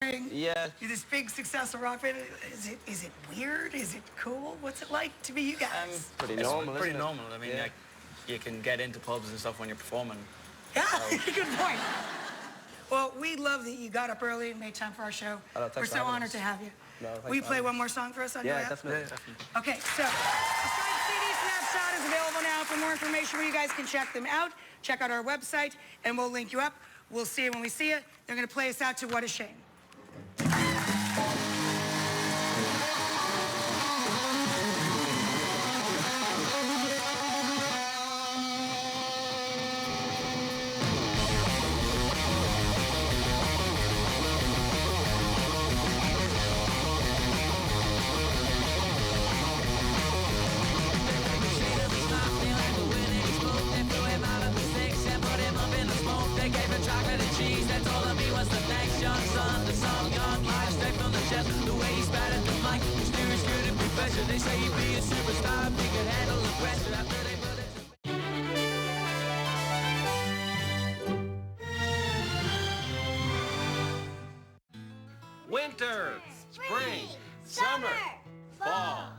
Yeah. You're this big successful rock band. Is it weird? Is it cool? What's it like to be you guys? Pretty normal. It's pretty normal. I mean, like, you can get into pubs and stuff when you're performing. Yeah, good point. Well, we love that you got up early and made time for our show. We're so honored to have you. Will you play one more song for us on your app? Definitely. Okay, so the Strike CD Snapshot is available now. For more information, where you guys can check them out, check out our website, and we'll link you up. We'll see you when we see you. They're going to play us out to What a Shame. They say you be a superstar, you can handle the pressure after they put it. Winter, spring, summer, fall.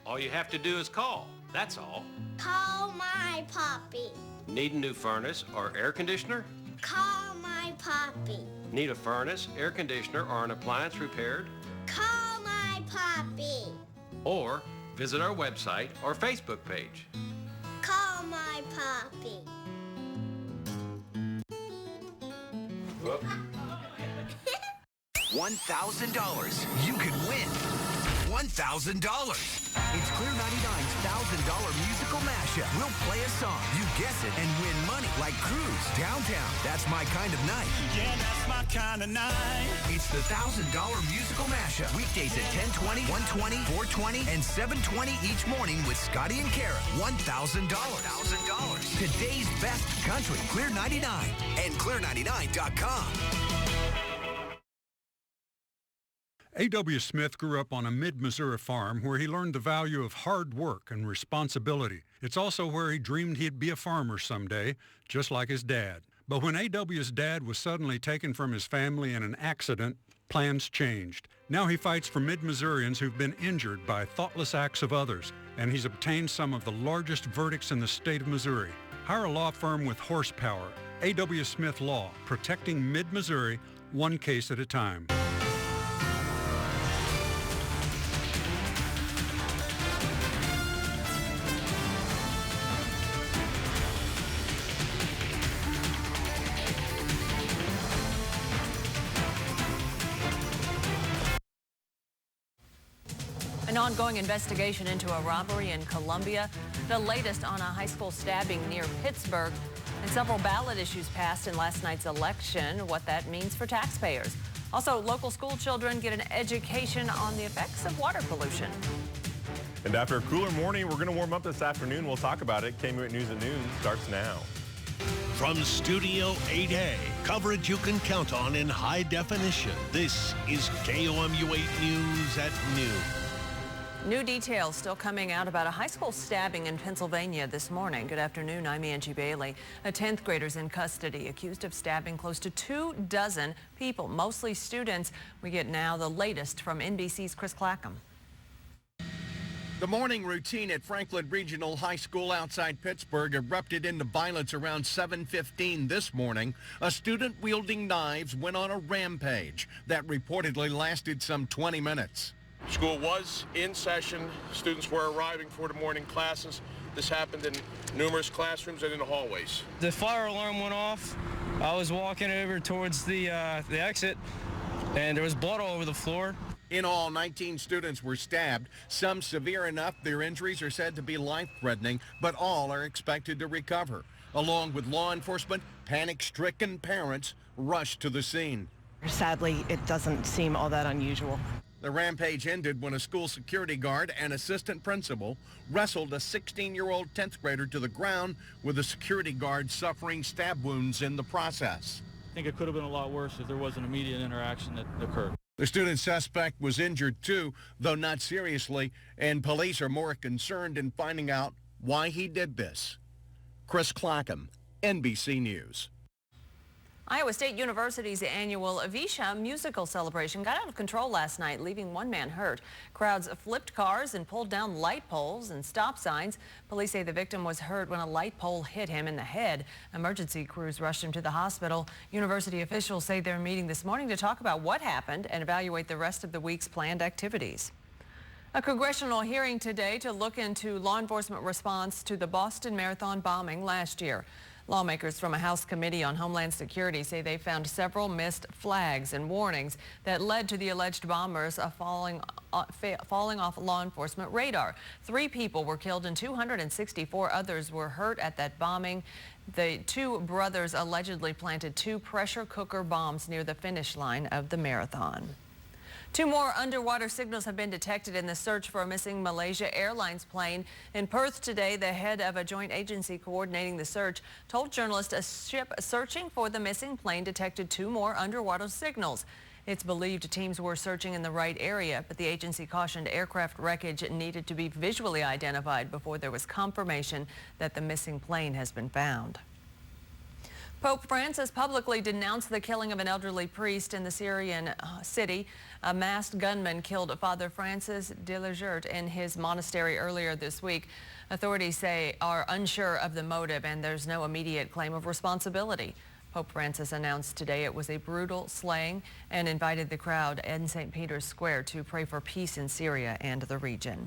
All you have to do is call. That's all. Call my puppy. Need a new furnace or air conditioner? Call my puppy. Need a furnace, air conditioner, or an appliance repaired? Call my puppy. Or visit our website or Facebook page. Call my puppy. $1,000. You could win $1,000. It's Clear 99's $1,000 musical mashup. We'll play a song, you guess it, and win money like Cruise, Downtown, That's My Kind of Night. Yeah, that's my kind of night. It's the $1,000 musical mashup. Weekdays at 10:20, 1:20, 4:20, and 7:20 each morning with Scotty and Kara. $1,000. $1,000. Today's best country. Clear 99 and clear99.com. A.W. Smith grew up on a mid-Missouri farm where he learned the value of hard work and responsibility. It's also where he dreamed he'd be a farmer someday, just like his dad. But when A.W.'s dad was suddenly taken from his family in an accident, plans changed. Now he fights for mid-Missourians who've been injured by thoughtless acts of others, and he's obtained some of the largest verdicts in the state of Missouri. Hire a law firm with horsepower. A.W. Smith Law, protecting mid-Missouri, one case at a time. An ongoing investigation into a robbery in Columbia, the latest on a high school stabbing near Pittsburgh, and several ballot issues passed in last night's election, what that means for taxpayers. Also, local school children get an education on the effects of water pollution. And after a cooler morning, we're going to warm up this afternoon. We'll talk about it. KOMU News at Noon starts now. From Studio 8A, coverage you can count on in high definition. This is KOMU 8 News at noon. New details still coming out about a high school stabbing in Pennsylvania this morning. Good afternoon, I'm Angie Bailey. A 10th grader's in custody, accused of stabbing close to 24 people, mostly students. We get now the latest from NBC's Chris Clackham. The morning routine at Franklin Regional High School outside Pittsburgh erupted into violence around 7:15 this morning. A student wielding knives went on a rampage that reportedly lasted some 20 minutes. School was in session. Students were arriving for the morning classes. This happened in numerous classrooms and in the hallways. The fire alarm went off. I was walking over towards the exit, and there was blood all over the floor. In all, 19 students were stabbed, some severe enough their injuries are said to be life-threatening, but all are expected to recover. Along with law enforcement, panic-stricken parents rushed to the scene. Sadly, it doesn't seem all that unusual. The rampage ended when a school security guard and assistant principal wrestled a 16-year-old 10th grader to the ground, with the security guard suffering stab wounds in the process. I think it could have been a lot worse if there was an immediate interaction that occurred. The student suspect was injured too, though not seriously, and police are more concerned in finding out why he did this. Chris Clackham, NBC News. Iowa State University's annual Visha musical celebration got out of control last night, leaving one man hurt. Crowds flipped cars and pulled down light poles and stop signs. Police say the victim was hurt when a light pole hit him in the head. Emergency crews rushed him to the hospital. University officials say they're meeting this morning to talk about what happened and evaluate the rest of the week's planned activities. A congressional hearing today to look into law enforcement response to the Boston Marathon bombing last year. Lawmakers from a House Committee on Homeland Security say they found several missed flags and warnings that led to the alleged bombers falling off law enforcement radar. 3 people were killed and 264 others were hurt at that bombing. The 2 brothers allegedly planted 2 pressure cooker bombs near the finish line of the marathon. 2 more underwater signals have been detected in the search for a missing Malaysia Airlines plane. In Perth today, the head of a joint agency coordinating the search told journalists a ship searching for the missing plane detected 2 more underwater signals. It's believed teams were searching in the right area, but the agency cautioned aircraft wreckage needed to be visually identified before there was confirmation that the missing plane has been found. Pope Francis publicly denounced the killing of an elderly priest in the Syrian city. A masked gunman killed Father Francis de Legert in his monastery earlier this week. Authorities say are unsure of the motive and there's no immediate claim of responsibility. Pope Francis announced today it was a brutal slaying and invited the crowd in St. Peter's Square to pray for peace in Syria and the region.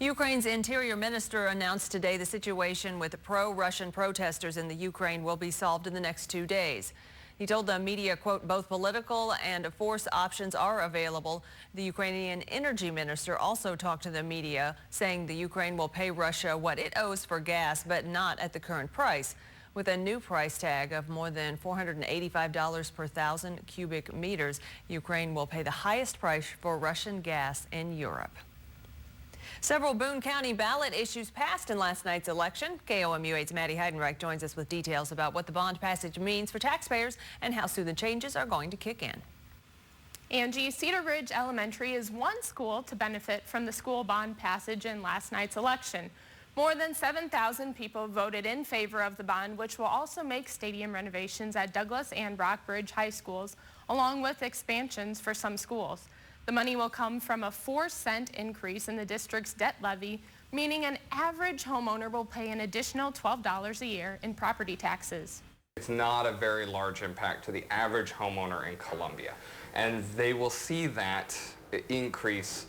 Ukraine's interior minister announced today the situation with pro-Russian protesters in the Ukraine will be solved in the next 2 days. He told the media, quote, both political and force options are available. The Ukrainian energy minister also talked to the media, saying the Ukraine will pay Russia what it owes for gas, but not at the current price. With a new price tag of more than $485 per 1,000 cubic meters, Ukraine will pay the highest price for Russian gas in Europe. Several Boone County ballot issues passed in last night's election. KOMU-8's Maddie Heidenreich joins us with details about what the bond passage means for taxpayers and how soon the changes are going to kick in. Angie, Cedar Ridge Elementary is one school to benefit from the school bond passage in last night's election. More than 7,000 people voted in favor of the bond, which will also make stadium renovations at Douglas and Rockbridge high schools, along with expansions for some schools. The money will come from a 4-cent increase in the district's debt levy, meaning an average homeowner will pay an additional $12 a year in property taxes. It's not a very large impact to the average homeowner in Columbia, and they will see that increase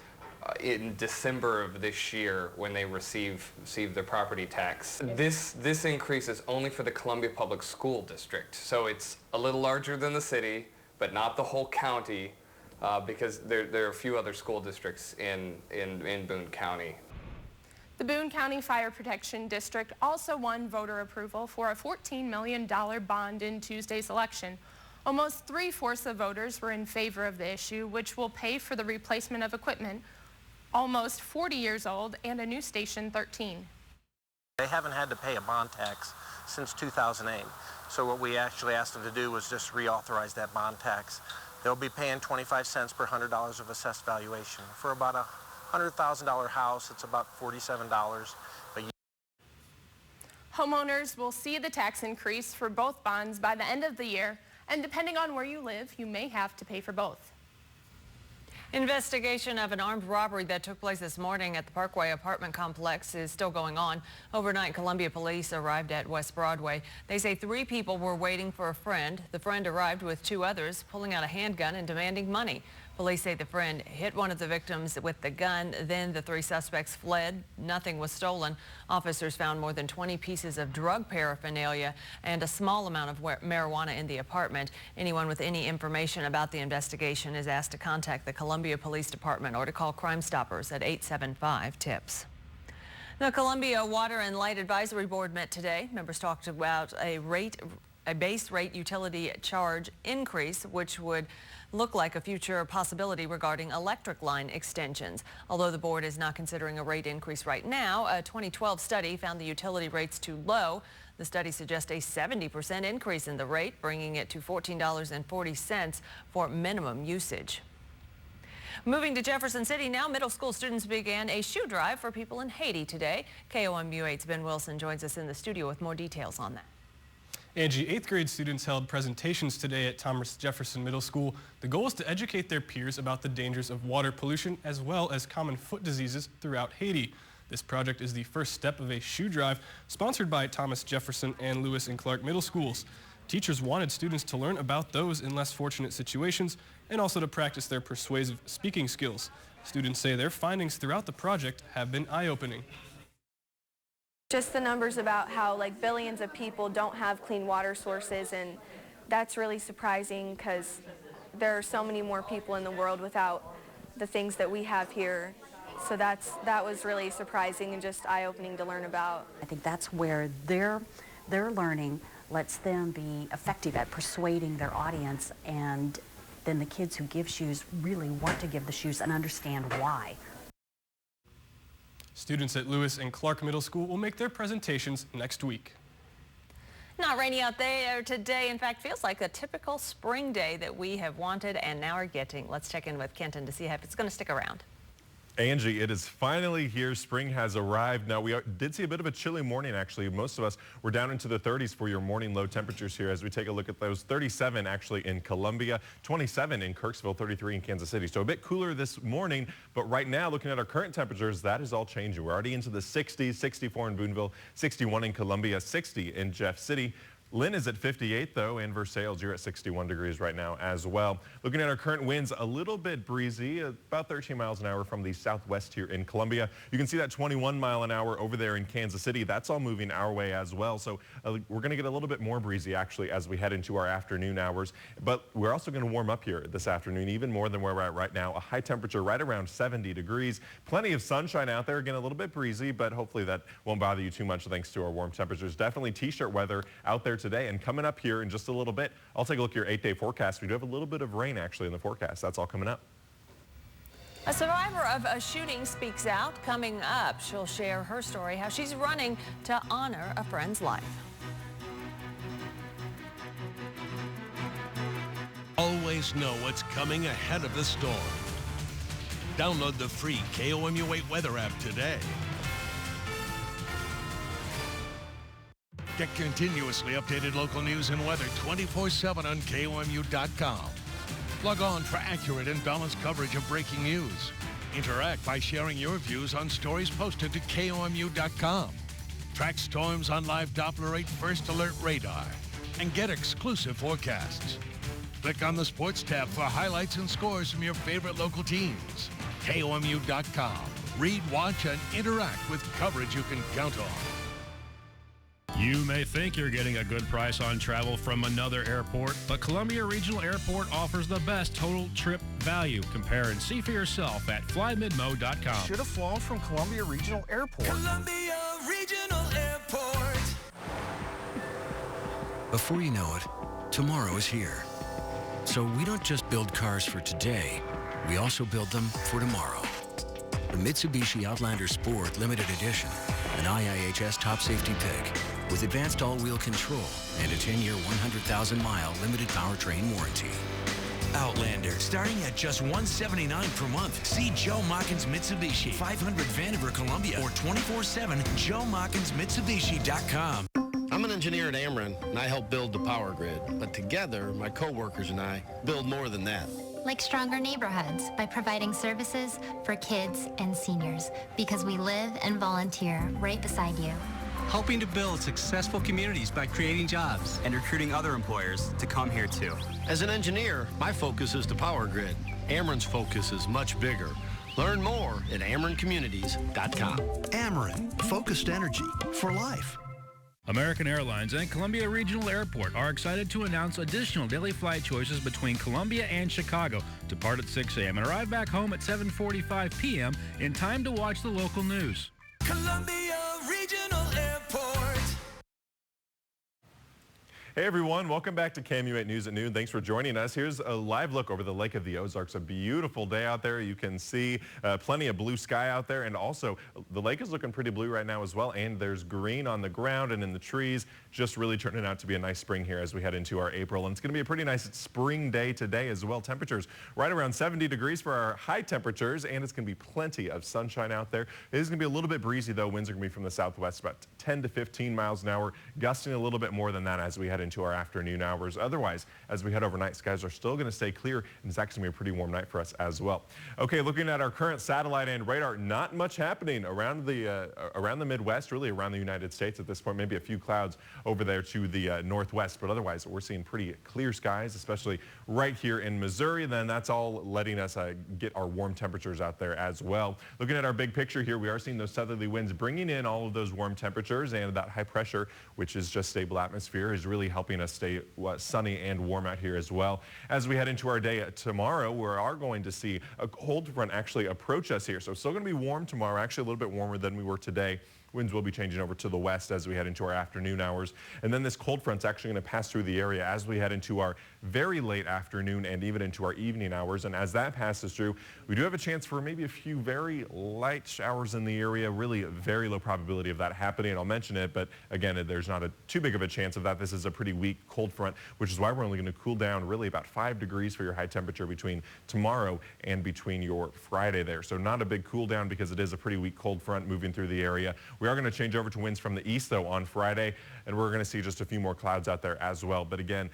in December of this year when they receive their property tax. This increase is only for the Columbia Public School District, so it's a little larger than the city, but not the whole county. Because there are a few other school districts in Boone County. The Boone County Fire Protection District also won voter approval for a $14 million bond in Tuesday's election. Almost 3/4 of voters were in favor of the issue, which will pay for the replacement of equipment almost 40 years old and a new Station 13. They haven't had to pay a bond tax since 2008. So what we actually asked them to do was just reauthorize that bond tax. They'll be paying 25 cents per $100 of assessed valuation. For about a $100,000 house, it's about $47 a year. Homeowners will see the tax increase for both bonds by the end of the year, and depending on where you live, you may have to pay for both. Investigation of an armed robbery that took place this morning at the Parkway apartment complex is still going on. Overnight, Columbia police arrived at West Broadway. They say 3 people were waiting for a friend. The friend arrived with 2 others, pulling out a handgun and demanding money. Police say the friend hit one of the victims with the gun. Then the 3 suspects fled. Nothing was stolen. Officers found more than 20 pieces of drug paraphernalia and a small amount of marijuana in the apartment. Anyone with any information about the investigation is asked to contact the Columbia Police Department or to call Crime Stoppers at 875-TIPS. The Columbia Water and Light Advisory Board met today. Members talked about a base rate utility charge increase, which would look like a future possibility regarding electric line extensions. Although the board is not considering a rate increase right now, a 2012 study found the utility rates too low. The study suggests a 70% increase in the rate, bringing it to $14.40 for minimum usage. Moving to Jefferson City now, middle school students began a shoe drive for people in Haiti today. KOMU-8's Ben Wilson joins us in the studio with more details on that. Angie, 8th grade students held presentations today at Thomas Jefferson Middle School. The goal is to educate their peers about the dangers of water pollution as well as common foot diseases throughout Haiti. This project is the first step of a shoe drive sponsored by Thomas Jefferson and Lewis and Clark Middle Schools. Teachers wanted students to learn about those in less fortunate situations and also to practice their persuasive speaking skills. Students say their findings throughout the project have been eye-opening. Just the numbers about how like billions of people don't have clean water sources, and that's really surprising because there are so many more people in the world without the things that we have here. So that was really surprising and just eye-opening to learn about. I think that's where their learning lets them be effective at persuading their audience, and then the kids who give shoes really want to give the shoes and understand why. Students at Lewis and Clark Middle School will make their presentations next week. Not rainy out there today. In fact, feels like a typical spring day that we have wanted and now are getting. Let's check in with Kenton to see if it's going to stick around. Angie, it is finally here. Spring has arrived. Now, we did see a bit of a chilly morning, actually. Most of us were down into the 30s for your morning low temperatures here as we take a look at those. 37 actually in Columbia, 27 in Kirksville, 33 in Kansas City. So a bit cooler this morning, but right now, looking at our current temperatures, that is all changing. We're already into the 60s, 64 in Boonville, 61 in Columbia, 60 in Jeff City. Lynn is at 58 though, and Versailles, you're at 61 degrees right now as well. Looking at our current winds, a little bit breezy, about 13 miles an hour from the southwest here in Columbia. You can see that 21 mile an hour over there in Kansas City. That's all moving our way as well. So we're going to get a little bit more breezy actually as we head into our afternoon hours. But we're also going to warm up here this afternoon, even more than where we're at right now. A high temperature right around 70 degrees. Plenty of sunshine out there. Again, a little bit breezy, but hopefully that won't bother you too much thanks to our warm temperatures. Definitely t-shirt weather out there today, and coming up here in just a little bit, I'll take a look at your 8-day forecast. We do have a little bit of rain actually in the forecast. That's all coming up. A survivor of a shooting speaks out. Coming up, she'll share her story, how she's running to honor a friend's life. Always know what's coming ahead of the storm. Download the free KOMU-8 weather app today. Get continuously updated local news and weather 24/7 on KOMU.com. Log on for accurate and balanced coverage of breaking news. Interact by sharing your views on stories posted to KOMU.com. Track storms on live Doppler 8 First Alert radar. And get exclusive forecasts. Click on the Sports tab for highlights and scores from your favorite local teams. KOMU.com. Read, watch, and interact with coverage you can count on. You may think you're getting a good price on travel from another airport, but Columbia Regional Airport offers the best total trip value. Compare and see for yourself at flymidmo.com. Should have flown from Columbia Regional Airport. Columbia Regional Airport. Before you know it, tomorrow is here. So we don't just build cars for today, we also build them for tomorrow. The Mitsubishi Outlander Sport Limited Edition, an IIHS top safety pick, with advanced all-wheel control and a 10-year, 100,000-mile limited powertrain warranty. Outlander, starting at just $179 per month. See Joe Machens Mitsubishi, 500 Vandiver, Columbia, or 24/7 JoeMachensMitsubishi.com. I'm an engineer at Ameren, and I help build the power grid. But together, my coworkers and I build more than that. Like stronger neighborhoods by providing services for kids and seniors, because we live and volunteer right beside you. Helping to build successful communities by creating jobs and recruiting other employers to come here too. As an engineer, my focus is the power grid. Ameren's focus is much bigger. Learn more at AmerenCommunities.com. Ameren, focused energy for life. American Airlines and Columbia Regional Airport are excited to announce additional daily flight choices between Columbia and Chicago. Depart at 6 a.m. and arrive back home at 7:45 p.m. in time to watch the local news. Columbia Regional Airport. Hey everyone, welcome back to KOMU-8 News at Noon. Thanks for joining us. Here's a live look over the Lake of the Ozarks. A beautiful day out there. You can see plenty of blue sky out there, and also the lake is looking pretty blue right now as well, and there's green on the ground and in the trees. Just really turning out to be a nice spring here as we head into our April, and it's going to be a pretty nice spring day today as well. Temperatures right around 70 degrees for our high temperatures, and it's going to be plenty of sunshine out there. It is going to be a little bit breezy though. Winds are going to be from the southwest, about 10 to 15 miles an hour, gusting a little bit more than that as we head head into our afternoon hours. Otherwise, as we head overnight, skies are still going to stay clear, and it's actually going to be a pretty warm night for us as well. Okay, looking at our current satellite and radar, not much happening around the Midwest, really around the United States at this point. Maybe a few clouds over there to the northwest, but otherwise we're seeing pretty clear skies, especially right here in Missouri. Then that's all letting us get our warm temperatures out there as well. Looking at our big picture here, we are seeing those southerly winds bringing in all of those warm temperatures, and that high pressure, which is just stable atmosphere, is really helping us stay sunny and warm out here as well. As we head into our day tomorrow, we are going to see a cold front actually approach us here. So it's still going to be warm tomorrow, actually a little bit warmer than we were today. Winds will be changing over to the west as we head into our afternoon hours. And then this cold front's actually going to pass through the area as we head into our very late afternoon and even into our evening hours. And as that passes through, we do have a chance for maybe a few very light showers in the area. Really a very low probability of that happening. I'll mention it, but again, there's not too big of a chance of that. This is a pretty weak cold front, which is why we're only going to cool down really about 5 degrees for your high temperature between tomorrow and between your Friday there. So not a big cool down because it is a pretty weak cold front moving through the area. We are going to change over to winds from the east, though, on Friday, and we're going to see just a few more clouds out there as well. But again,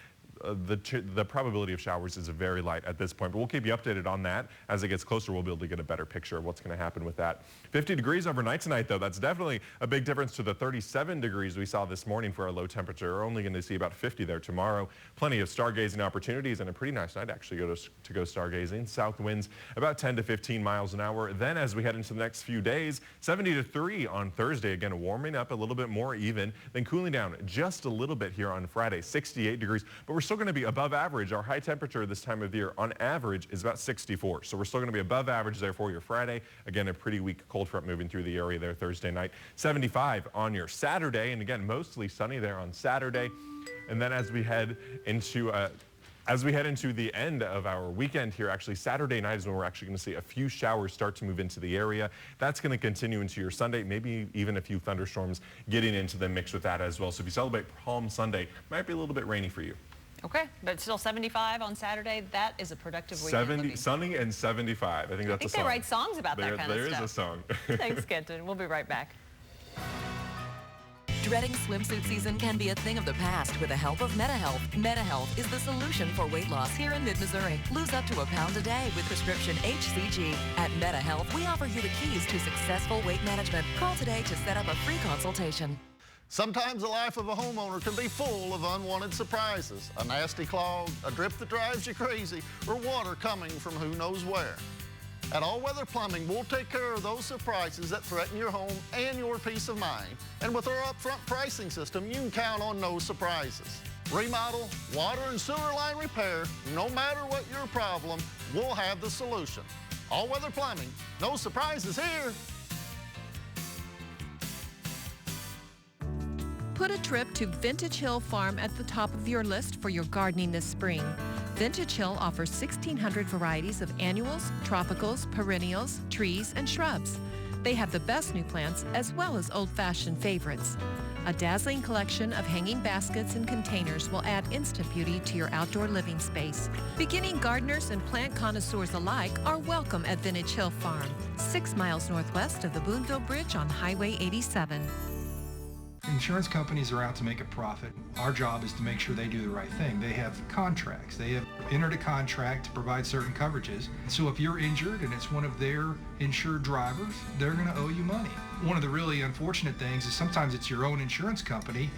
the probability of showers is very light at this point, but we'll keep you updated on that. As it gets closer, we'll be able to get a better picture of what's going to happen with that. 50 degrees overnight tonight, though. That's definitely a big difference to the 37 degrees we saw this morning for our low temperature. We're only going to see about 50 there tomorrow. Plenty of stargazing opportunities and a pretty nice night actually to go stargazing. South winds about 10 to 15 miles an hour. Then as we head into the next few days, 70-3 on Thursday. Again, warming up a little bit more even, then cooling down just a little bit here on Friday, 68 degrees. But we're still going to be above average. Our high temperature this time of year on average is about 64. So we're still going to be above average there for your Friday. Again, a pretty weak cold front moving through the area there Thursday night. 75 on your Saturday. And again, mostly sunny there on Saturday. And then as we head into the end of our weekend here, actually Saturday night is when we're actually going to see a few showers start to move into the area. That's going to continue into your Sunday, maybe even a few thunderstorms getting into the mix with that as well. So if you celebrate Palm Sunday, it might be a little bit rainy for you. Okay, but still 75 on Saturday. That is a productive weekend. Sunny and 75. I think that's a song. They write songs about that kind of stuff. There is a song. Thanks, Kenton. We'll be right back. Dreading swimsuit season can be a thing of the past with the help of MetaHealth. MetaHealth is the solution for weight loss here in mid-Missouri. Lose up to a pound a day with prescription HCG. At MetaHealth, we offer you the keys to successful weight management. Call today to set up a free consultation. Sometimes the life of a homeowner can be full of unwanted surprises. A nasty clog, a drip that drives you crazy, or water coming from who knows where. At All Weather Plumbing, we'll take care of those surprises that threaten your home and your peace of mind. And with our upfront pricing system, you can count on no surprises. Remodel, water and sewer line repair, no matter what your problem, we'll have the solution. All Weather Plumbing, no surprises here. Put a trip to Vintage Hill Farm at the top of your list for your gardening this spring. Vintage Hill offers 1,600 varieties of annuals, tropicals, perennials, trees, and shrubs. They have the best new plants as well as old-fashioned favorites. A dazzling collection of hanging baskets and containers will add instant beauty to your outdoor living space. Beginning gardeners and plant connoisseurs alike are welcome at Vintage Hill Farm, 6 miles northwest of the Boonville Bridge on Highway 87. Insurance companies are out to make a profit. Our job is to make sure they do the right thing. They have contracts. They have entered a contract to provide certain coverages. So if you're injured and it's one of their insured drivers, they're going to owe you money. One of the really unfortunate things is sometimes it's your own insurance company.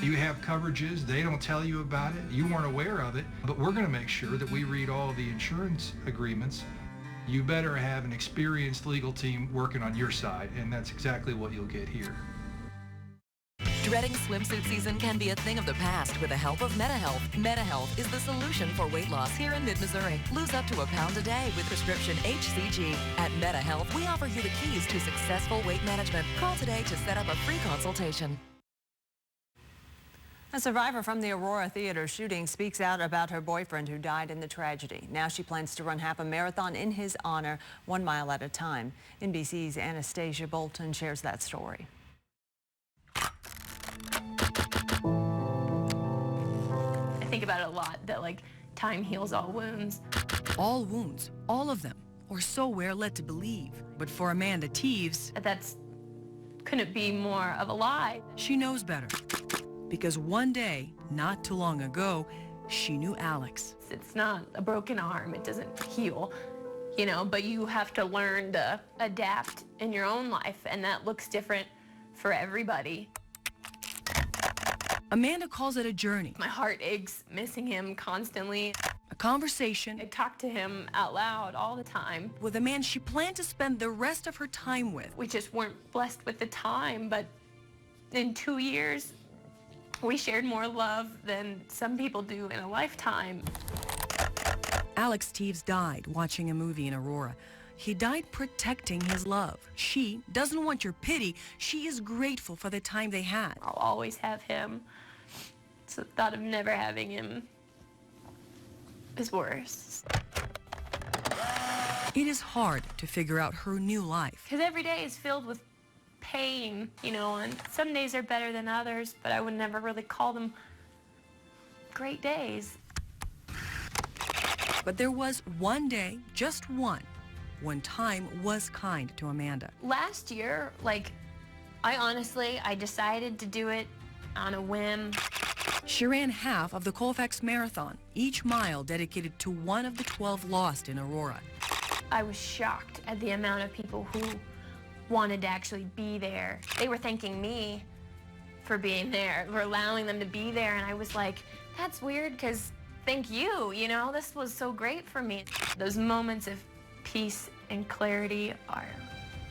You have coverages, they don't tell you about it, you weren't aware of it, but we're going to make sure that we read all of the insurance agreements. You better have an experienced legal team working on your side, and that's exactly what you'll get here. Dreading swimsuit season can be a thing of the past with the help of MetaHealth. MetaHealth is the solution for weight loss here in mid-Missouri. Lose up to a pound a day with prescription HCG. At MetaHealth, we offer you the keys to successful weight management. Call today to set up a free consultation. A survivor from the Aurora Theater shooting speaks out about her boyfriend who died in the tragedy. Now she plans to run half a marathon in his honor, 1 mile at a time. NBC's Anastasia Bolton shares that story. I think about it a lot, that like time heals all wounds. All wounds, all of them, or so we're led to believe. But for Amanda Teves, That's couldn't be more of a lie. She knows better. because one day, not too long ago, she knew Alex. It's not a broken arm. It doesn't heal, you know, but you have to learn to adapt in your own life, and that looks different for everybody. Amanda calls it a journey. My heart aches missing him constantly. A conversation. I talk to him out loud all the time. With a man she planned to spend the rest of her time with. We just weren't blessed with the time, but in 2 years, we shared more love than some people do in a lifetime. Alex Teves died watching a movie in Aurora. He died protecting his love. She doesn't want your pity. She is grateful for the time they had. I'll always have him. So the thought of never having him is worse. It is hard to figure out her new life. Because every day is filled with pain, you know, and some days are better than others, but I would never really call them great days. But there was one day, just one, when time was kind to Amanda. Last year, I decided to do it on a whim. She ran half of the Colfax Marathon, each mile dedicated to one of the 12 lost in Aurora. I was shocked at the amount of people who wanted to actually be there. They were thanking me for being there, for allowing them to be there, and I was like, that's weird, because thank you, you know, this was so great for me. Those moments of peace and clarity are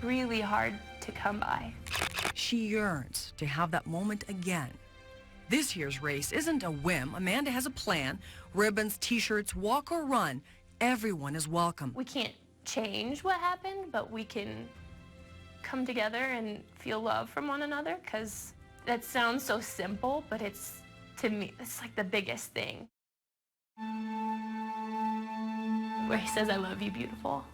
really hard to come by. She yearns to have that moment again. This year's race isn't a whim. Amanda has a plan. Ribbons, t-shirts, walk or run. Everyone is welcome. We can't change what happened, but we can come together and feel love from one another, because that sounds so simple, but it's, to me, it's like the biggest thing. Where he says, I love you, beautiful.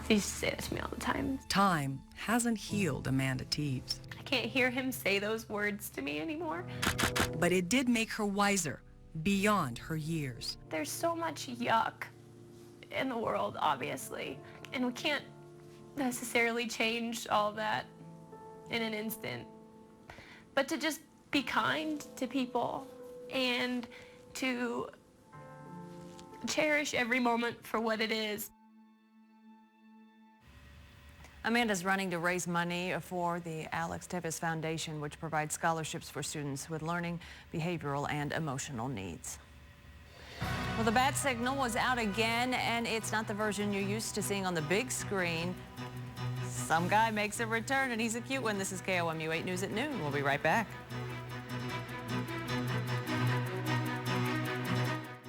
He used to say that to me all the time. Time hasn't healed Amanda Teves. I can't hear him say those words to me anymore. But it did make her wiser, beyond her years. There's so much yuck in the world, obviously, and we can't necessarily change all that in an instant. But to just be kind to people and to cherish every moment for what it is. Amanda's running to raise money for the Alex Teves Foundation, which provides scholarships for students with learning, behavioral, and emotional needs. Well, the bat signal was out again, and it's not the version you're used to seeing on the big screen. Some guy makes a return, and he's a cute one. This is KOMU 8 News at noon. We'll be right back.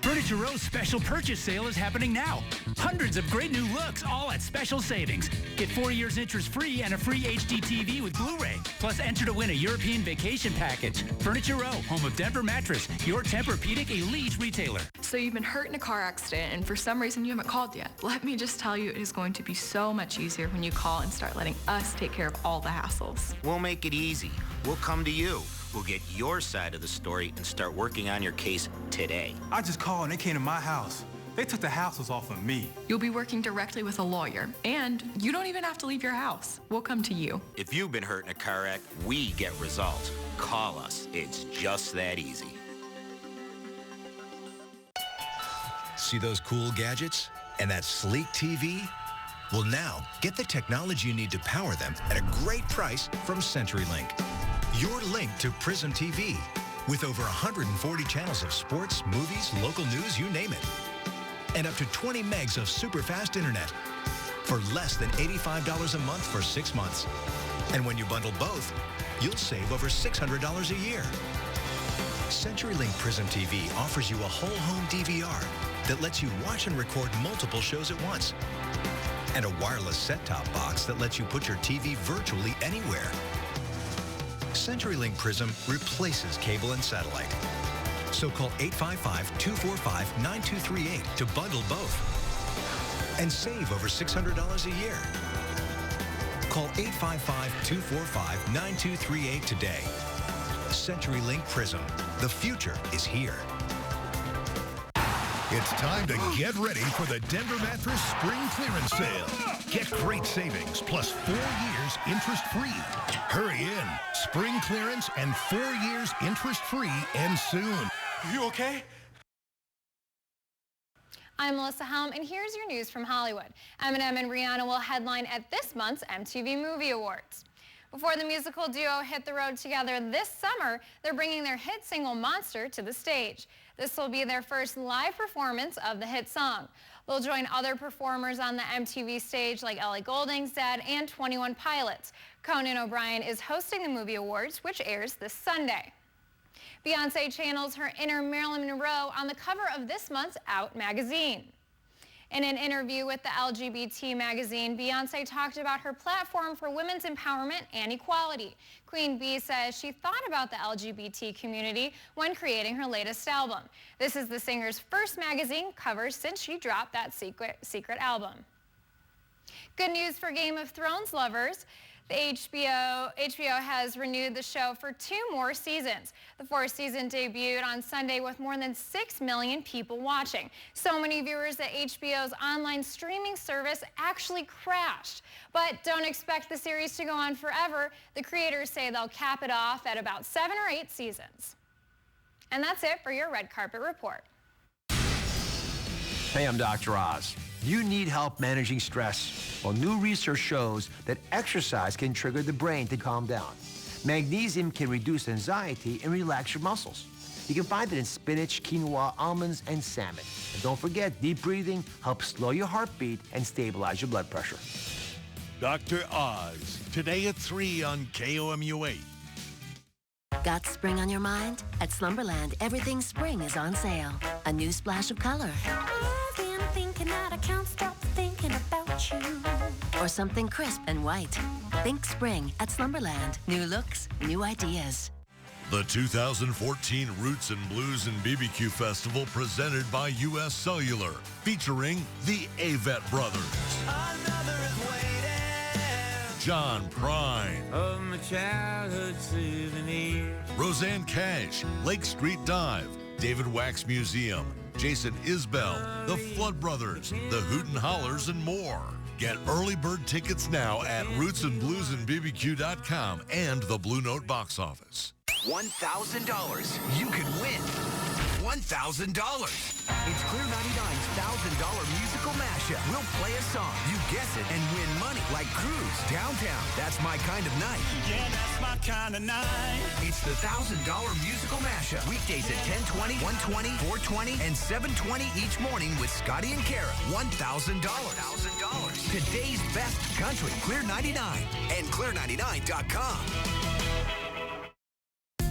Furniture Row's special purchase sale is happening now. Hundreds of great new looks, all at special savings. Get 4 years interest free and a free HD TV with Blu-ray. Plus, enter to win a European vacation package. Furniture Row, home of Denver Mattress, your Tempur-Pedic elite retailer. So you've been hurt in a car accident, and for some reason you haven't called yet. Let me just tell you, it is going to be so much easier when you call and start letting us take care of all the hassles. We'll make it easy. We'll come to you. We'll get your side of the story and start working on your case today. I just called and they came to my house. They took the hassles off of me. You'll be working directly with a lawyer, and you don't even have to leave your house. We'll come to you. If you've been hurt in a car wreck, we get results. Call us. It's just that easy. See those cool gadgets and that sleek TV? Well, now, get the technology you need to power them at a great price from CenturyLink. Your link to Prism TV. With over 140 channels of sports, movies, local news, you name it. And up to 20 megs of super fast internet for less than $85 a month for 6 months. And when you bundle both, you'll save over $600 a year. CenturyLink Prism TV offers you a whole home DVR that lets you watch and record multiple shows at once. And a wireless set-top box that lets you put your TV virtually anywhere. CenturyLink Prism replaces cable and satellite. So call 855-245-9238 to bundle both and save over $600 a year. Call 855-245-9238 today. CenturyLink Prism. The future is here. It's time to get ready for the Denver Mattress Spring Clearance Sale. Get great savings plus 4 years interest-free. Hurry in. Spring clearance and 4 years interest-free end soon. You okay? I'm Melissa Helm, and here's your news from Hollywood. Eminem and Rihanna will headline at this month's MTV Movie Awards. Before the musical duo hit the road together this summer, they're bringing their hit single Monster to the stage. This will be their first live performance of the hit song. They'll join other performers on the MTV stage like Ellie Goulding's Dad and 21 Pilots. Conan O'Brien is hosting the Movie Awards, which airs this Sunday. Beyonce channels her inner Marilyn Monroe on the cover of this month's Out magazine. In an interview with the LGBT magazine, Beyonce talked about her platform for women's empowerment and equality. Queen Bee says she thought about the LGBT community when creating her latest album. This is the singer's first magazine cover since she dropped that secret album. Good news for Game of Thrones lovers. The HBO has renewed the show for 2 more seasons. The 4th season debuted on Sunday with more than 6 million people watching. So many viewers that HBO's online streaming service actually crashed. But don't expect the series to go on forever. The creators say they'll cap it off at about 7 or 8 seasons. And that's it for your Red Carpet Report. Hey, I'm Dr. Oz. You need help managing stress? Well, new research shows that exercise can trigger the brain to calm down. Magnesium can reduce anxiety and relax your muscles. You can find it in spinach, quinoa, almonds, and salmon. And don't forget, deep breathing helps slow your heartbeat and stabilize your blood pressure. Dr. Oz, today at 3 on KOMU-8. Got spring on your mind? At Slumberland, everything spring is on sale. A new splash of color. Thinking that I can't stop thinking about you. Or something crisp and white. Think spring at Slumberland. New looks, new ideas. The 2014 Roots and Blues and BBQ Festival presented by U.S. Cellular, featuring the Avett Brothers. John Prine. Of my childhood souvenir. Roseanne Cash, Lake Street Dive, David Wax Museum, Jason Isbell, the Flood Brothers, the Hoot and Hollers, and more. Get early bird tickets now at rootsandbluesandbbq.com and the Blue Note box office. $1,000. You could win $1,000. It's Clear 99's $1,000 musical mashup. We'll play a song, you guess it, and win money like Cruise, Downtown, That's My Kind of Night. Yeah, that's my kind of night. It's the $1,000 musical mashup. Weekdays at 10:20, 1:20, 4:20, and 7:20 each morning with Scotty and Kara. $1,000. Today's best country. Clear 99 and clear99.com.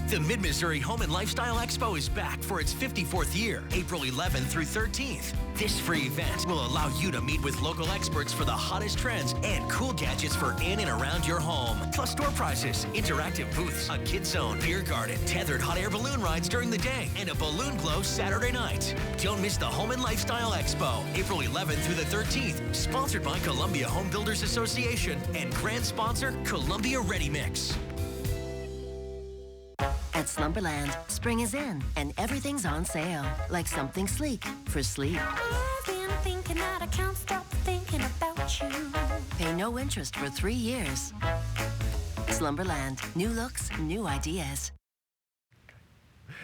The Mid-Missouri Home and Lifestyle Expo is back for its 54th year, April 11th through 13th. This free event will allow you to meet with local experts for the hottest trends and cool gadgets for in and around your home. Plus store prizes, interactive booths, a kid zone, beer garden, tethered hot air balloon rides during the day, and a balloon glow Saturday night. Don't miss the Home and Lifestyle Expo, April 11th through the 13th, sponsored by Columbia Home Builders Association and grand sponsor Columbia Ready Mix. At Slumberland, spring is in and everything's on sale. Like something sleek for sleep. Thinking that I can't stop thinking about you. Pay no interest for 3 years. Slumberland, new looks, new ideas.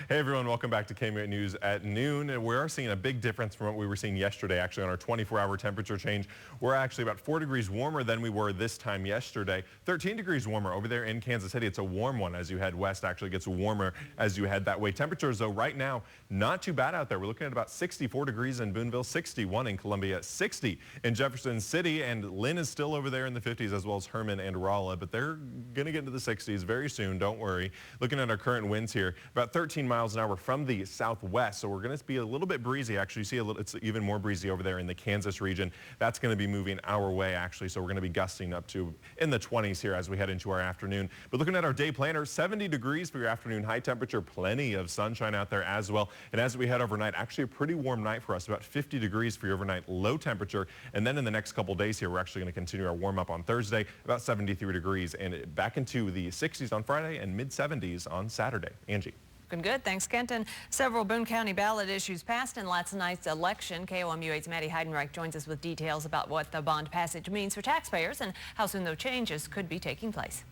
Hey everyone, welcome back to KOMU News at noon. And we are seeing a big difference from what we were seeing yesterday, actually, on our 24-hour temperature change. We're actually about 4 degrees warmer than we were this time yesterday. 13 degrees warmer over there in Kansas City. It's a warm one as you head west. Actually gets warmer as you head that way. Temperatures, though, right now, not too bad out there. We're looking at about 64 degrees in Boonville, 61 in Columbia, 60 in Jefferson City, and Lynn is still over there in the 50s, as well as Herman and Rolla, but they're going to get into the 60s very soon. Don't worry. Looking at our current winds here, about 13 miles an hour from the southwest, so we're going to be a little bit breezy. Actually, you see it's even more breezy over there in the Kansas region. That's going to be moving our way, actually, so we're going to be gusting up to in the 20s here as we head into our afternoon. But looking at our day planner, 70 degrees for your afternoon high temperature, plenty of sunshine out there as well. And as we head overnight, actually a pretty warm night for us, about 50 degrees for your overnight low temperature. And then in the next couple days here, we're actually going to continue our warm up on Thursday, about 73 degrees, and back into the 60s on Friday and mid 70s on Saturday. Angie. Good. Thanks, Kenton. Several Boone County ballot issues passed in last night's election. KOMU-8's Maddie Heidenreich joins us with details about what the bond passage means for taxpayers and how soon those changes could be taking place.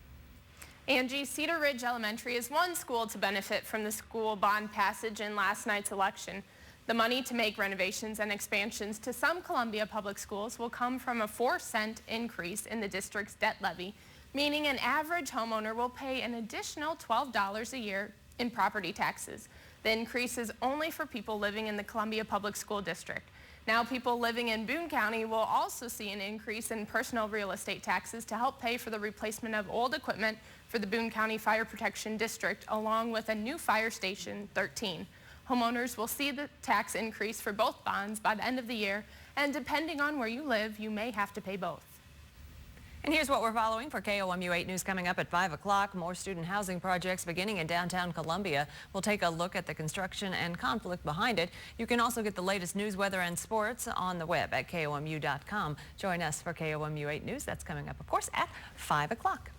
Angie, Cedar Ridge Elementary is one school to benefit from the school bond passage in last night's election. The money to make renovations and expansions to some Columbia public schools will come from a 4-cent increase in the district's debt levy, meaning an average homeowner will pay an additional $12 a year in property taxes. The increase is only for people living in the Columbia Public School District. Now people living in Boone County will also see an increase in personal real estate taxes to help pay for the replacement of old equipment for the Boone County Fire Protection District, along with a new Fire Station 13. Homeowners will see the tax increase for both bonds by the end of the year, and depending on where you live, you may have to pay both. And here's what we're following for KOMU-8 News coming up at 5 o'clock. More student housing projects beginning in downtown Columbia. We'll take a look at the construction and conflict behind it. You can also get the latest news, weather, and sports on the web at KOMU.com. Join us for KOMU-8 News. That's coming up, of course, at 5 o'clock.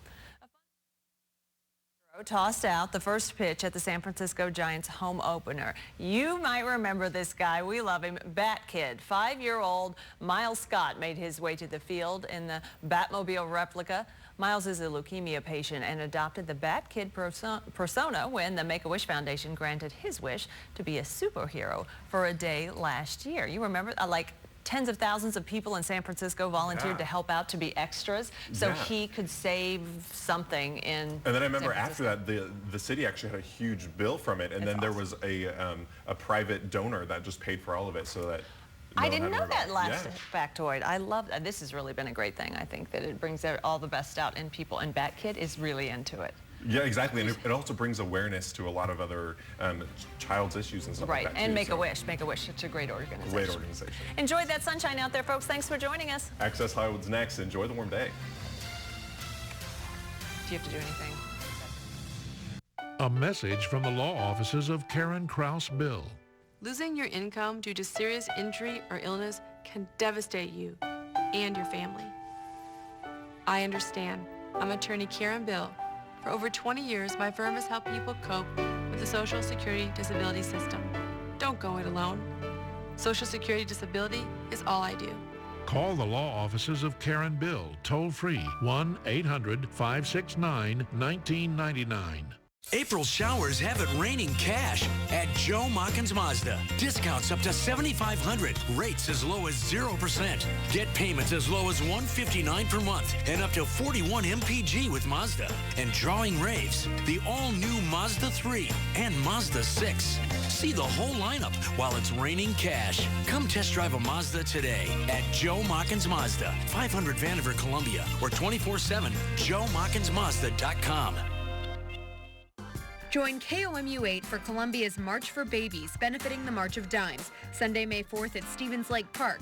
Tossed out the first pitch at the San Francisco Giants home opener. You might remember this guy. We love him. Bat Kid. 5-year-old Miles Scott made his way to the field in the Batmobile replica. Miles is a leukemia patient and adopted the Bat Kid persona when the Make-A-Wish Foundation granted his wish to be a superhero for a day last year. You remember, like, tens of thousands of people in San Francisco volunteered to help out to be extras so he could save something in And then I remember after that, the city actually had a huge bill from it, and then there was a private donor that just paid for all of it so that I didn't know that last factoid. I love that. This has really been a great thing. I think that it brings all the best out in people, and Bat Kid is really into it. Yeah, exactly, and it also brings awareness to a lot of other child's issues and stuff like that. Right, and Make-A-Wish. Make-A-Wish, it's a great organization. Great organization. Enjoy that sunshine out there, folks. Thanks for joining us. Access Hollywood's next. Enjoy the warm day. Do you have to do anything? A message from the law offices of Karen Kraus Bill. Losing your income due to serious injury or illness can devastate you and your family. I understand. I'm attorney Karen Bill. For over 20 years, my firm has helped people cope with the Social Security disability system. Don't go it alone. Social Security disability is all I do. Call the law offices of Karen Bill, toll free, 1-800-569-1999. April showers have it raining cash at Joe Mockins Mazda. Discounts up to $7,500. Rates as low as 0%. Get payments as low as $159 per month and up to 41 MPG with Mazda. And drawing raves, the all-new Mazda 3 and Mazda 6. See the whole lineup while it's raining cash. Come test drive a Mazda today at Joe Mockins Mazda, 500 Vandiver, Columbia, or 24/7 JoeMockinsMazda.com. Join KOMU-8 for Columbia's March for Babies, benefiting the March of Dimes, Sunday, May 4th at Stevens Lake Park.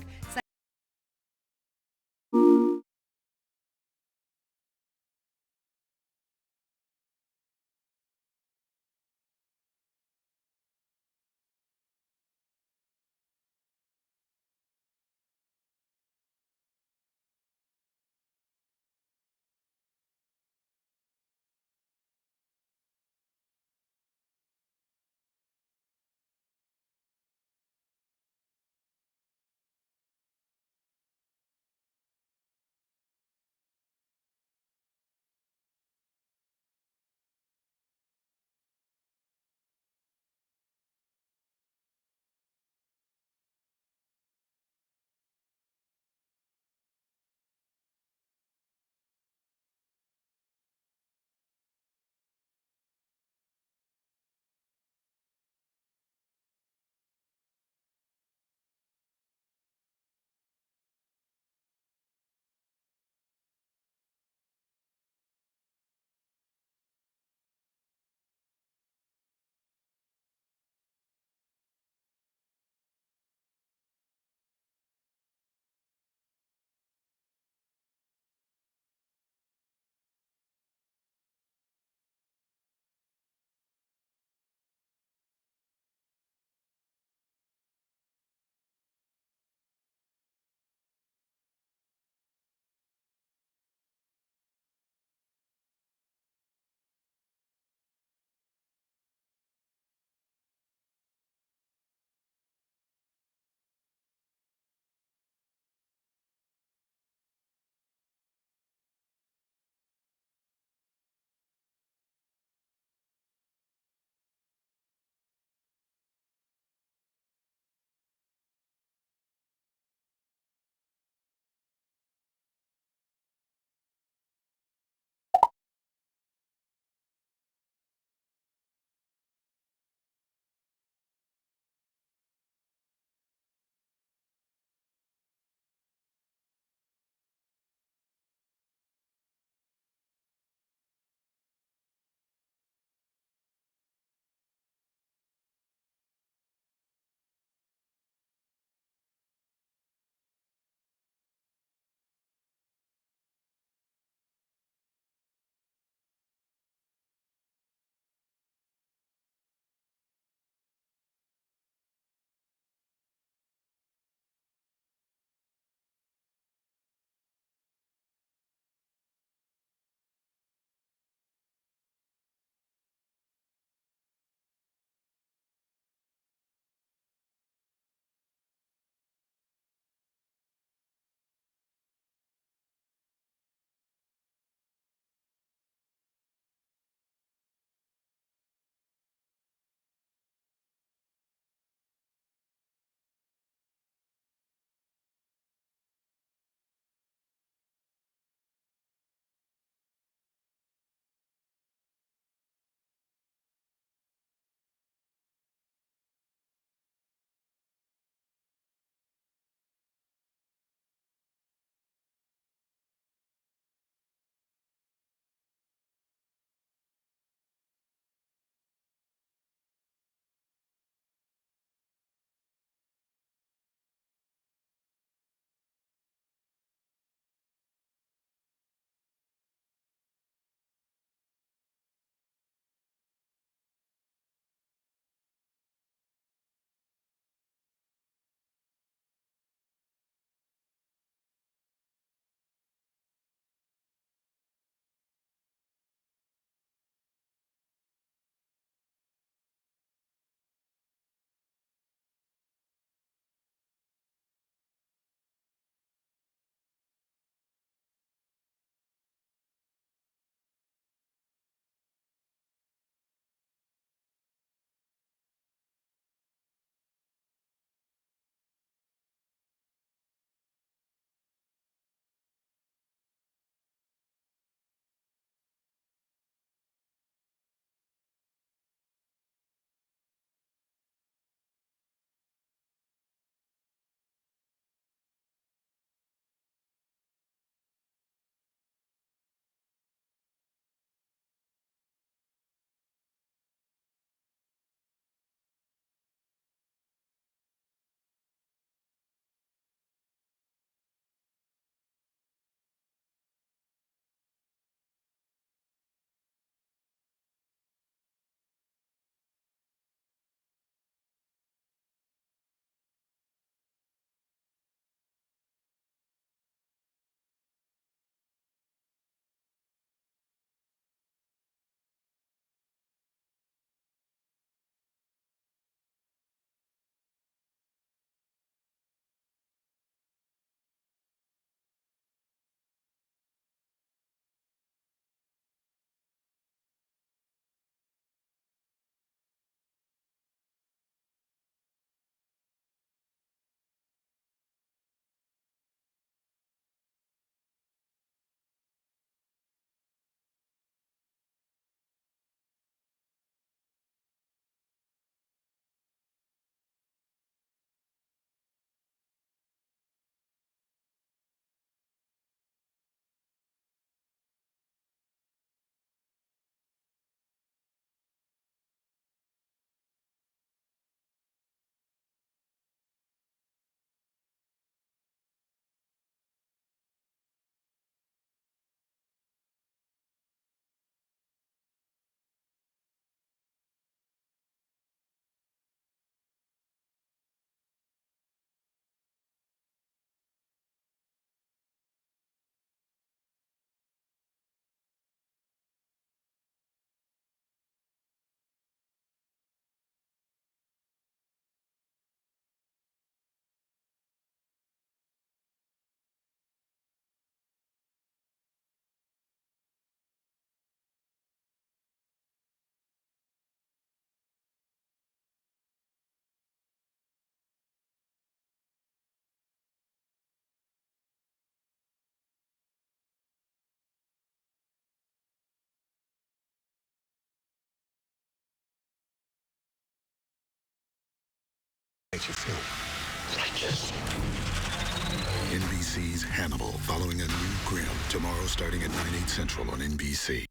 Hannibal, following a new Grimm, tomorrow starting at 9/8 Central on NBC.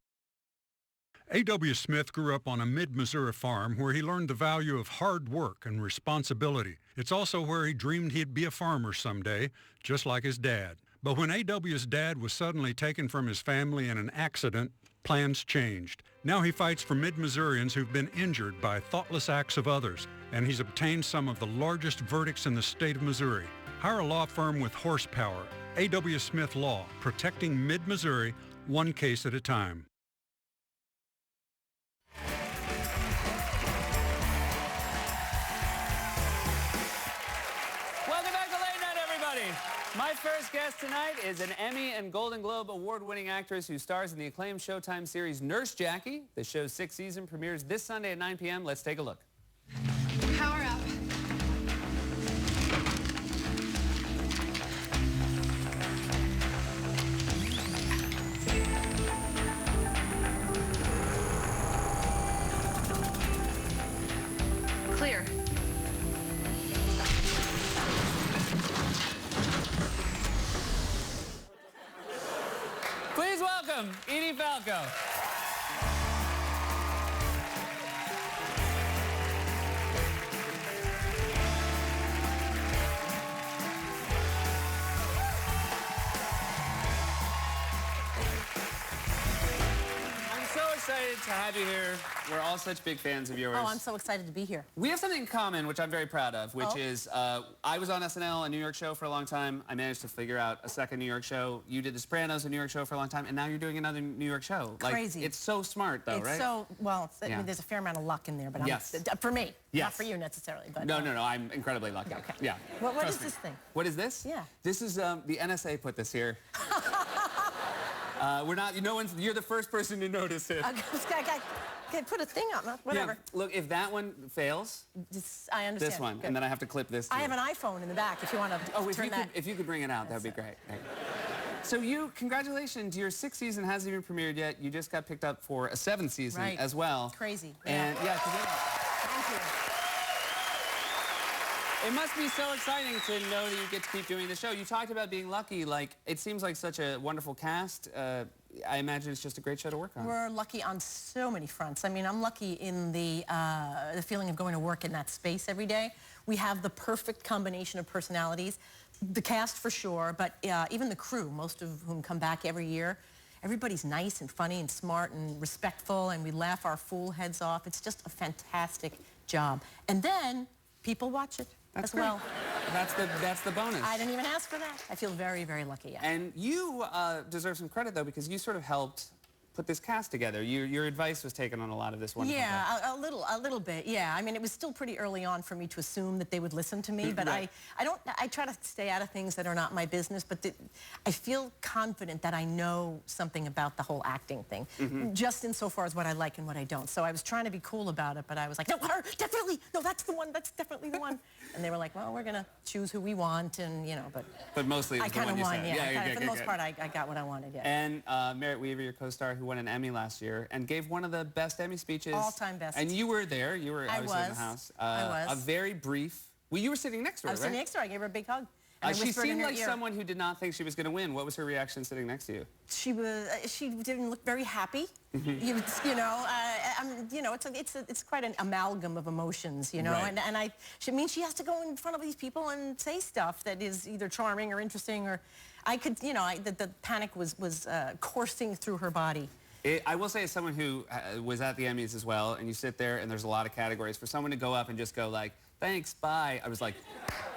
A.W. Smith grew up on a mid-Missouri farm where he learned the value of hard work and responsibility. It's also where he dreamed he'd be a farmer someday, just like his dad. But when A.W.'s dad was suddenly taken from his family in an accident, plans changed. Now he fights for mid-Missourians who've been injured by thoughtless acts of others, and he's obtained some of the largest verdicts in the state of Missouri. Hire a law firm with horsepower. A.W. Smith Law, protecting mid-Missouri, one case at a time. Welcome back to Late Night, everybody. My first guest tonight is an Emmy and Golden Globe award-winning actress who stars in the acclaimed Showtime series Nurse Jackie. The show's 6th season premieres this Sunday at 9 p.m. Let's take a look. Power up. Clear. Please welcome Edie Falco. Excited to have you here. We're all such big fans of yours. Oh, I'm so excited to be here. We have something in common, which I'm very proud of, which is I was on SNL, a New York show, for a long time. I managed to figure out a second New York show. You did The Sopranos, a New York show, for a long time, and now you're doing another New York show. Crazy. Like, it's so smart, though, right? It's so, well, I mean, there's a fair amount of luck in there, but for me, not for you necessarily. But, No, I'm incredibly lucky. Okay. Yeah. What is this thing? What is this? Yeah. This is, the NSA put this here. We're not, you're the first person to notice it. Okay, put a thing up, whatever. Yeah, look, if that one fails, I understand. this one, Good. and then I have to clip this too. I have an iPhone in the back if you want to turn that. If you could bring it out, that'd be great. So congratulations, your 6th season hasn't even premiered yet. You just got picked up for a 7th season as well. Crazy. And Thank you. It must be so exciting to know that you get to keep doing the show. You talked about being lucky. Like, it seems like such a wonderful cast. I imagine it's just a great show to work on. We're lucky on so many fronts. I mean, I'm lucky in the feeling of going to work in that space every day. We have the perfect combination of personalities. The cast for sure, but even the crew, most of whom come back every year. Everybody's nice and funny and smart and respectful, and we laugh our fool heads off. It's just a fantastic job. And then people watch it. That's as well. That's the bonus. I didn't even ask for that. I feel very, very lucky. Yeah. And you deserve some credit, though, because you sort of helped put this cast together. Your advice was taken on a lot of this wonderful cast. Yeah, a little bit. Yeah, I mean, it was still pretty early on for me to assume that they would listen to me, but Right. I try to stay out of things that are not my business, but I feel confident that I know something about the whole acting thing, just insofar as what I like and what I don't. So I was trying to be cool about it, but I was like, no, her, definitely, no, that's the one, that's definitely the one. And they were like, well, we're gonna choose who we want, and But mostly I kind of won, yeah. For the most part, I got what I wanted, yeah. And Merritt Weaver, your co-star, who won an Emmy last year and gave one of the best Emmy speeches. All-time best. And you were there. You were obviously in the house. I was. A very brief. Well, you were sitting next to her, I was sitting next to her. I gave her a big hug. She seemed like someone who did not think she was going to win. What was her reaction sitting next to you? She didn't look very happy. It's quite an amalgam of emotions, Right. and she has to go in front of these people and say stuff that is either charming or interesting, or the panic was coursing through her body. I will say, as someone who was at the Emmys as well, and you sit there and there's a lot of categories, for someone to go up and just go like, thanks, bye, I was like...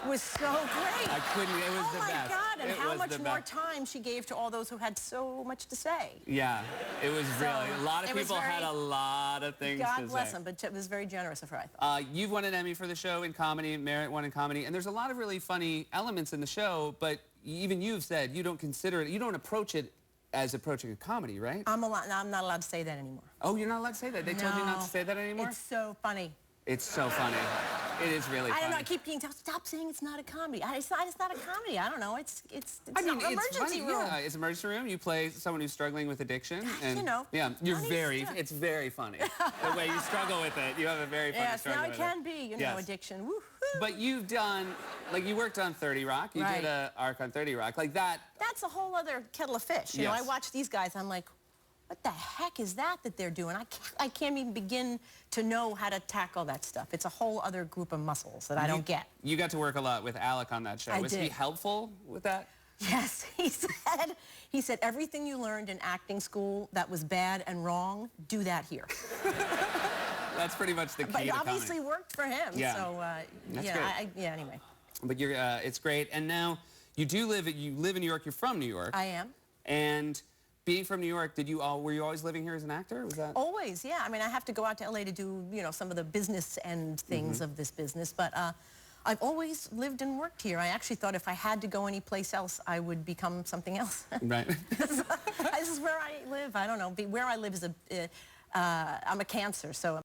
It was so great. I couldn't, it was the best. Oh my God, and how much more best. time she gave to all those who had so much to say. Yeah, it was really, a lot of people had a lot of things to say. God bless them, but it was very generous of her, I thought. You've won an Emmy for the show in comedy, Merritt won in comedy, and there's a lot of really funny elements in the show, but even you've said you don't consider it, you don't approach it as approaching a comedy, right? I'm not allowed to say that anymore. Oh, you're not allowed to say that? They told you not to say that anymore? It's so funny. It's so funny. It is really funny. I don't know. I keep being told, stop saying it's not a comedy. It's not a comedy. I don't know. It's I mean, not an it's emergency funny. room. Yeah, it's emergency room. You play someone who's struggling with addiction. And, you know. Yeah, it's very funny. The way you struggle with it. You have a very funny struggle with it. Yes, now it can be, you know, addiction. Woo-hoo. But you've done, like, you worked on 30 Rock. You did an arc on 30 Rock. Like that. That's a whole other kettle of fish. You know, I watch these guys, I'm like, what the heck is that they're doing? I can't even begin to know how to tackle that stuff. It's a whole other group of muscles that I don't get. You got to work a lot with Alec on that show. Was he helpful with that? Yes, he said everything you learned in acting school that was bad and wrong, do that here. That's pretty much the key. But it obviously worked for him. Yeah. So yeah, anyway. But you're it's great. And now you live in New York. You're from New York. I am. And being from New York, were you always living here as an actor? Was that always? Yeah. I mean, I have to go out to LA to do, you know, some of the business end things of this business, but I've always lived and worked here. I actually thought if I had to go anyplace else, I would become something else. Right. This is where I live. I don't know. Where I live is I'm a Cancer, so